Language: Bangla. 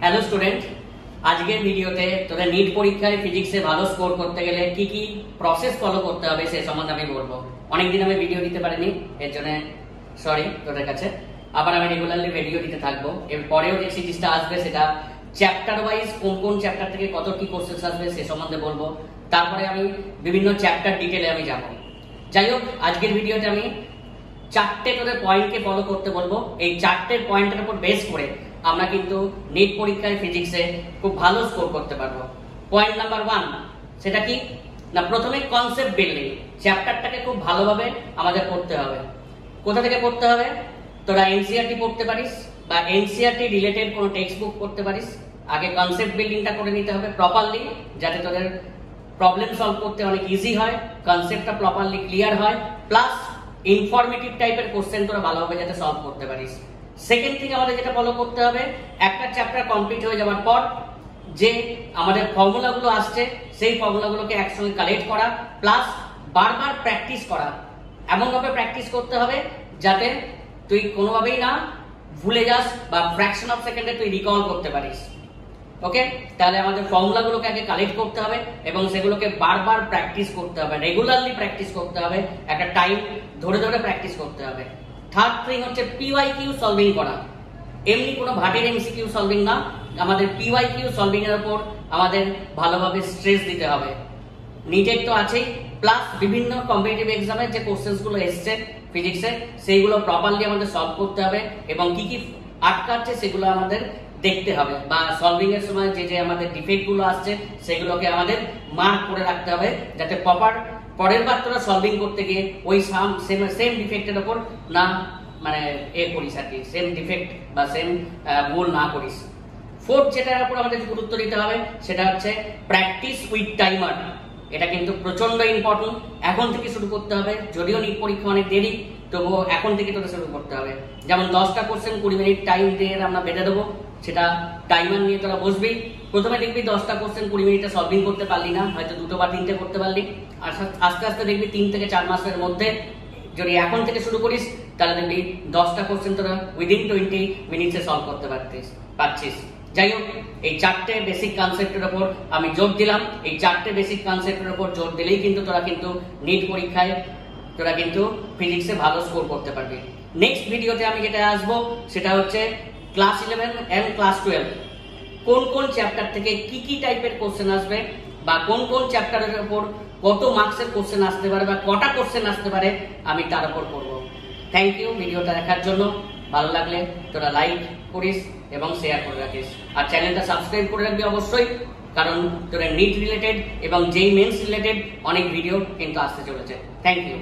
হ্যালো স্টুডেন্ট, আজকের ভিডিওতে তোদের নিট পরীক্ষায় ফিজিক্সে ভালো স্কোর করতে গেলে কি কি প্রসেস ফলো করতে হবে সে সম্বন্ধে আমি বলবো। অনেকদিন আমি ভিডিও দিতে পারিনি, এর জন্য সরি তোদের কাছে। আবার আমি রেগুলারলি ভিডিও দিতে থাকবো। এর পরেও যে সিরিজটা আসবে সেটা চ্যাপ্টার ওয়াইজ কোন কোন চ্যাপ্টার থেকে কত কি কোশ্চেন আসবে সে সম্বন্ধে বলবো। তারপরে আমি বিভিন্ন চ্যাপ্টার ডিটেলে আমি যাব। যাই হোক, আজকের ভিডিওতে আমি চারটে তোদের পয়েন্টকে ফলো করতে বলবো। এই চারটে পয়েন্টের উপর বেস করে আমরা কিন্তু নিট পরীক্ষায় ফিজিক্সে খুব ভালো স্কোর করতে পারবো। পয়েন্ট নাম্বার 1 সেটা কি না, প্রথমে কনসেপ্ট বিল্ডিং। চ্যাপ্টারটাকে খুব ভালোভাবে আমাদের পড়তে হবে। কোথা থেকে পড়তে হবে? তোরা এনসিইআরটি পড়তে পারিস বা এনসিইআরটি রিলেটেড কোনো টেক্সট বুক পড়তে পারিস। আগে কনসেপ্ট বিল্ডিংটা করে নিতে হবে প্রপারলি, যাতে তোদের প্রবলেম সলভ করতে অনেক ইজি হয়, কনসেপ্টটা প্রপারলি ক্লিয়ার হয়, প্লাস ইনফরমেটিভ টাইপের কোশ্চেন তোরা ভালোভাবে যাতে সলভ করতে পারিস। সেকেন্ড থিং আমাদের যেটা ফলো করতে হবে, একটা চ্যাপ্টার কমপ্লিট হয়ে যাওয়ার পর যে আমাদের ফর্মুলাগুলো আসছে সেই ফর্মুলাগুলোকে একসঙ্গে কালেক্ট করা, প্লাস বারবার প্র্যাকটিস করা। এমনভাবে প্র্যাকটিস করতে হবে যাতে তুই কোনোভাবেই না ভুলে যাস বা ফ্র্যাকশন অফ সেকেন্ডে তুই রিকল করতে পারিস। ওকে, তাহলে আমাদের ফর্মুলাগুলোকে আগে কালেক্ট করতে হবে এবং সেগুলোকে বারবার প্র্যাকটিস করতে হবে, রেগুলারলি প্র্যাকটিস করতে হবে, একটা টাইম ধরে ধরে প্র্যাকটিস করতে হবে। থার্ড থিং হচ্ছে পিওয়াইকিউ সলভিং করা। এমনি কোনো ভাটের এমসিকিউ সলভিং না, আমাদের পিওয়াইকিউ সলভিং এর উপর আমাদের ভালোভাবে স্ট্রেস দিতে হবে। নিটের তো আছেই, প্লাস বিভিন্ন কম্পিটিটিভ এক্সামের যে কোশ্চেন্স গুলো এসছে ফিজিক্সে সেইগুলো প্রপারলি আমাদের সলভ করতে হবে এবং কি কি আটকাচ্ছে সেগুলো আমাদের দেখতে হবে, বা সলভিং এর সময় যে যে আমাদের ডিফেক্ট গুলো আসছে সেগুলোকে আমাদের মার্ক করে রাখতে হবে, যাতে প্রপার পরের বার তোরা সলভিং করতে গিয়ে ওই সেম ডিফেক্টের উপর না মানে করিস আর কি, সেম ডিফেক্ট বা সেম ভুল না করিস। ফোর্থ যেটার উপর আমাদের গুরুত্ব দিতে হবে সেটা হচ্ছে প্র্যাকটিস উইথ টাইমার। এটা কিন্তু প্রচন্ড ইম্পর্টেন্ট, এখন থেকে শুরু করতে হবে। যদিও নিট পরীক্ষা অনেক দেরি, তবুও এখন থেকে তোদের শুরু করতে হবে। যেমন 10টা কোশ্চেন 20 মিনিট টাইম দিয়ে আমরা বেঁধে দেবো, সেটা টাইমার নিয়ে তোরা বসবি। প্রথমে দেখবি 10টা কোশ্চেন 20 মিনিটে সলভিং করতে পারলি না, হয়তো 2 বা 3টে করতে পারলি। আর আস্তে আস্তে দেখবি 3 থেকে 4 মাসের মধ্যে যদি এখন থেকে শুরু করিস তাহলে দেখবি 10টা কোশ্চেন তোরা উইদিন 20 মিনিটসে সলভ করতে পারছিস। যাই হোক, এই 4টে বেসিক কনসেপ্টের উপর আমি জোর দিলাম। এই 4টে বেসিক কনসেপ্টের উপর জোর দিলেই কিন্তু তোরা কিন্তু নিট পরীক্ষায় তোরা কিন্তু ফিজিক্সে ভালো স্কোর করতে পারবি। নেক্সট ভিডিওতে আমি যেটা আসবো সেটা হচ্ছে ক্লাস 11 এন্ড ক্লাস 12 কোন কোন চ্যাপ্টার থেকে কি কি টাইপের কোশ্চেন আসবে বা কোন কোন চ্যাপ্টারের উপর কত মার্কসের কোশ্চেন আসতে পারে বা কটা কোশ্চেন আসতে পারে আমি তার উপর করবো। থ্যাংক ইউ ভিডিওটা দেখার জন্য। ভালো লাগলে তোরা লাইক করিস এবং শেয়ার করে রাখিস, আর চ্যানেলটা সাবস্ক্রাইব করে রাখবি অবশ্যই, কারণ তোরা নিট রিলেটেড এবং যেই মেন্স রিলেটেড অনেক ভিডিও কিন্তু আসতে চলেছে। Thank you.